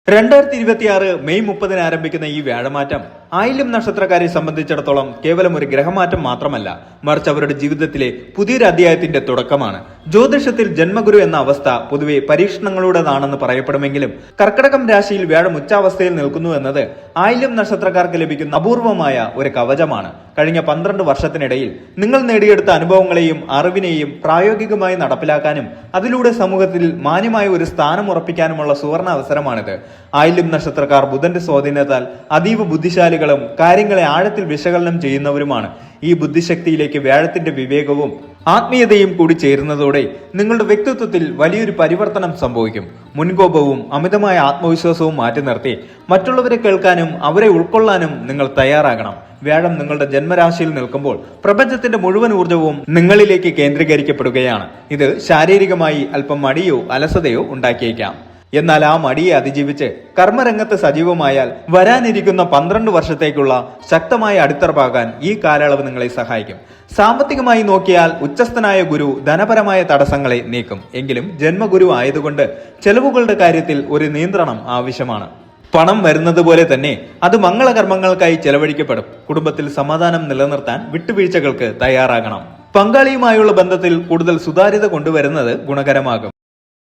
2026 May 30 ആരംഭിക്കുന്ന ഈ വ്യാഴമാറ്റം ആയില്യം നക്ഷത്രക്കാരെ സംബന്ധിച്ചിടത്തോളം കേവലം ഒരു ഗ്രഹമാറ്റം മാത്രമല്ല, മറിച്ച് അവരുടെ ജീവിതത്തിലെ പുതിയൊരു അധ്യായത്തിന്റെ തുടക്കമാണ്. ജ്യോതിഷത്തിൽ ജന്മഗുരു എന്ന അവസ്ഥ പൊതുവെ പരീക്ഷണങ്ങളുടേതാണെന്ന് പറയപ്പെടുമെങ്കിലും കർക്കടകം രാശിയിൽ വ്യാഴം ഉച്ചാവസ്ഥയിൽ നിൽക്കുന്നു എന്നത് ആയില്യം നക്ഷത്രക്കാർക്ക് ലഭിക്കുന്ന അപൂർവമായ ഒരു കവചമാണ്. കഴിഞ്ഞ 12 വർഷത്തിനിടയിൽ നിങ്ങൾ നേടിയെടുത്ത അനുഭവങ്ങളെയും അറിവിനെയും പ്രായോഗികമായി നടപ്പിലാക്കാനും അതിലൂടെ സമൂഹത്തിൽ മാന്യമായ ഒരു സ്ഥാനം ഉറപ്പിക്കാനുമുള്ള സുവർണ അവസരമാണിത്. ആയില്യം നക്ഷത്രക്കാർ ബുധന്റെ സ്വാധീനത്താൽ അതീവ ബുദ്ധിശാലികളും കാര്യങ്ങളെ ആഴത്തിൽ വിശകലനം ചെയ്യുന്നവരുമാണ്. ഈ ബുദ്ധിശക്തിയിലേക്ക് വ്യാഴത്തിന്റെ വിവേകവും ആത്മീയതയും കൂടി ചേരുന്നതോടെ നിങ്ങളുടെ വ്യക്തിത്വത്തിൽ വലിയൊരു പരിവർത്തനം സംഭവിക്കും. മുൻകോപവും അമിതമായ ആത്മവിശ്വാസവും മാറ്റി നിർത്തി മറ്റുള്ളവരെ കേൾക്കാനും അവരെ ഉൾക്കൊള്ളാനും നിങ്ങൾ തയ്യാറാകണം. വ്യാഴം നിങ്ങളുടെ ജന്മരാശിയിൽ നിൽക്കുമ്പോൾ പ്രപഞ്ചത്തിന്റെ മുഴുവൻ ഊർജവും നിങ്ങളിലേക്ക് കേന്ദ്രീകരിക്കപ്പെടുകയാണ്. ഇത് ശാരീരികമായി അല്പം മടിയോ അലസതയോ ഉണ്ടാക്കിയേക്കാം. എന്നാൽ ആ മടിയെ അതിജീവിച്ച് കർമ്മരംഗത്ത് സജീവമായാൽ വരാനിരിക്കുന്ന 12 വർഷത്തേക്കുള്ള ശക്തമായ അടിത്തറ പാകാൻ ഈ കാലയളവ് നിങ്ങളെ സഹായിക്കും. സാമ്പത്തികമായി നോക്കിയാൽ ഉച്ചസ്ഥനായ ഗുരു ധനപരമായ തടസ്സങ്ങളെ നീക്കും. എങ്കിലും ജന്മഗുരു ആയതുകൊണ്ട് ചെലവുകളുടെ കാര്യത്തിൽ ഒരു നിയന്ത്രണം ആവശ്യമാണ്. പണം വരുന്നത് പോലെ തന്നെ അത് മംഗളകർമ്മങ്ങൾക്കായി ചെലവഴിക്കപ്പെടും. കുടുംബത്തിൽ സമാധാനം നിലനിർത്താൻ വിട്ടുവീഴ്ചകൾക്ക് തയ്യാറാകണം. പങ്കാളിയുമായുള്ള ബന്ധത്തിൽ കൂടുതൽ സുതാര്യത കൊണ്ടുവരുന്നത് ഗുണകരമാകും.